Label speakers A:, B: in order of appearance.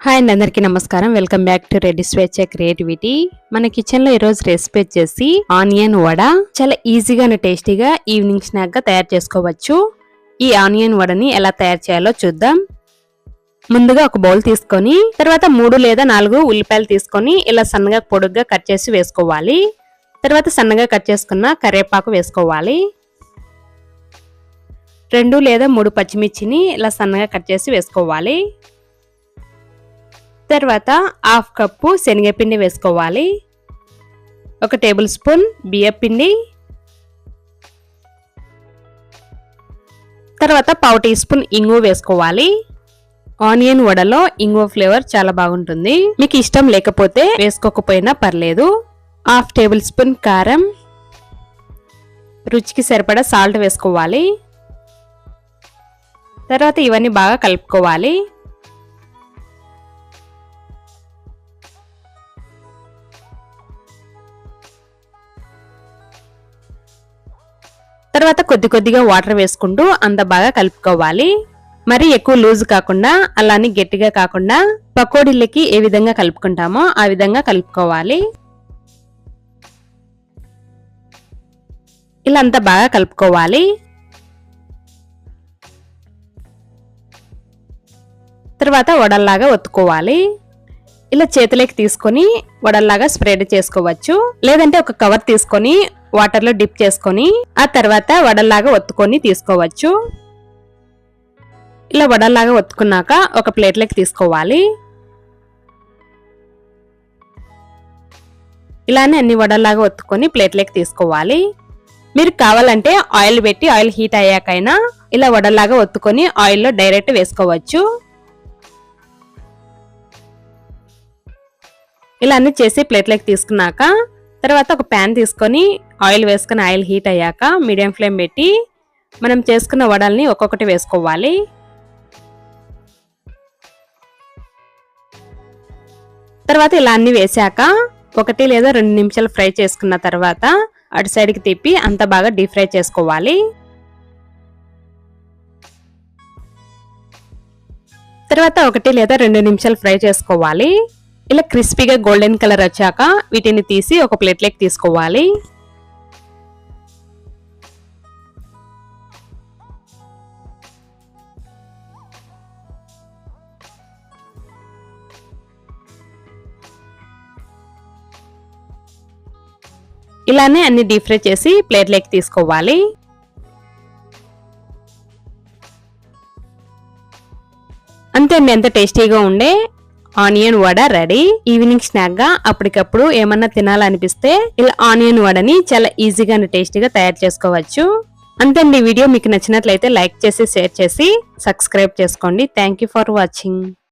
A: Hi అండి, అందరికీ నమస్కారం. వెల్కమ్ బ్యాక్ టు రెడ్డి స్వేచ్ఛ క్రియేటివిటీ. మన కిచెన్ లో ఈరోజు రెసిపీ వచ్చేసి ఆనియన్ వడ. చాలా ఈజీగా టేస్టీగా ఈవినింగ్ స్నాక్ గా తయారు చేసుకోవచ్చు. ఈ ఆనియన్ వడని ఎలా తయారు చేయాలో చూద్దాం. ముందుగా ఒక బౌల్ తీసుకొని తర్వాత 3 లేదా 4 ఉల్లిపాయలు తీసుకొని ఇలా సన్నగా పొడుగ్గా కట్ చేసి వేసుకోవాలి. తర్వాత సన్నగా కట్ చేసుకున్న కరివేపాకు వేసుకోవాలి. 2 లేదా 3 పచ్చిమిర్చిని ఇలా సన్నగా కట్ చేసి వేసుకోవాలి. తర్వాత 1/2 కప్పు శనగపిండి వేసుకోవాలి. 1 టేబుల్ స్పూన్ బియ్యపిండి, తర్వాత 1/2 టీ స్పూన్ ఇంగువ వేసుకోవాలి. ఆనియన్ వడలో ఇంగువ ఫ్లేవర్ చాలా బాగుంటుంది. మీకు ఇష్టం లేకపోతే వేసుకోకపోయినా పర్లేదు. 1/2 టేబుల్ స్పూన్ కారం, రుచికి సరిపడా సాల్ట్ వేసుకోవాలి. తర్వాత ఇవన్నీ బాగా కలుపుకోవాలి. తర్వాత కొద్దిగా వాటర్ వేసుకుంటూ అంత బాగా కలుపుకోవాలి. మరి ఎక్కువ లూజ్ కాకుండా అలానే గట్టిగా కాకుండా పకోడీలకి ఏ విధంగా కలుపుకుంటామో ఆ విధంగా కలుపుకోవాలి. ఇలా అంతా బాగా కలుపుకోవాలి. తర్వాత వడల్లాగా ఒత్తుకోవాలి. ఇలా చేతిలోకి తీసుకొని వడల్లాగా స్ప్రెడ్ చేసుకోవచ్చు. లేదంటే ఒక కవర్ తీసుకొని వాటర్ లో డిప్ చేసుకొని ఆ తర్వాత వడల్లాగా ఒత్తుకొని తీసుకోవచ్చు. ఇలా వడల్లాగా ఒత్తుకున్నాక ఒక ప్లేట్లోకి తీసుకోవాలి. ఇలానే అన్ని వడల్లాగా ఒత్తుకొని ప్లేట్లోకి తీసుకోవాలి. మీరు కావాలంటే ఆయిల్ పెట్టి ఆయిల్ హీట్ అయ్యాకైనా ఇలా వడల్లాగా ఒత్తుకొని ఆయిల్లో డైరెక్ట్ వేసుకోవచ్చు. ఇలా అన్ని చేసి ప్లేట్లోకి తీసుకున్నాక తర్వాత ఒక ప్యాన్ తీసుకొని ఆయిల్ వేసుకొని ఆయిల్ హీట్ అయ్యాక మీడియం ఫ్లేమ్ పెట్టి మనం చేసుకున్న వడల్ని ఒక్కొక్కటి వేసుకోవాలి. తర్వాత ఇలా అన్ని వేసాక 1 లేదా 2 నిమిషాలు ఫ్రై చేసుకున్న తర్వాత అటు సైడ్కి తిప్పి అంత బాగా డీప్ ఫ్రై చేసుకోవాలి. తర్వాత 1 లేదా 2 నిమిషాలు ఫ్రై చేసుకోవాలి. ఇలా క్రిస్పీగా గోల్డెన్ కలర్ వచ్చాక వీటిని తీసి ఒక ప్లేట్లోకి తీసుకోవాలి. ఇలానే అన్ని డీప్ ఫ్రై చేసి ప్లేట్లోకి తీసుకోవాలి. అంతే అండి, ఎంత టేస్టీగా ఉండే onion vada ready. Evening snack గా అప్పటికప్పుడు ఏమన్నా తినాలనిపిస్తే ఇలా ఆనియన్ వడని చాలా ఈజీగా టేస్టీగా తయారు చేసుకోవచ్చు. అంతేండి, వీడియో మీకు నచ్చినట్లయితే లైక్ చేసి షేర్ చేసి సబ్స్క్రైబ్ చేసుకోండి. Thank you for watching.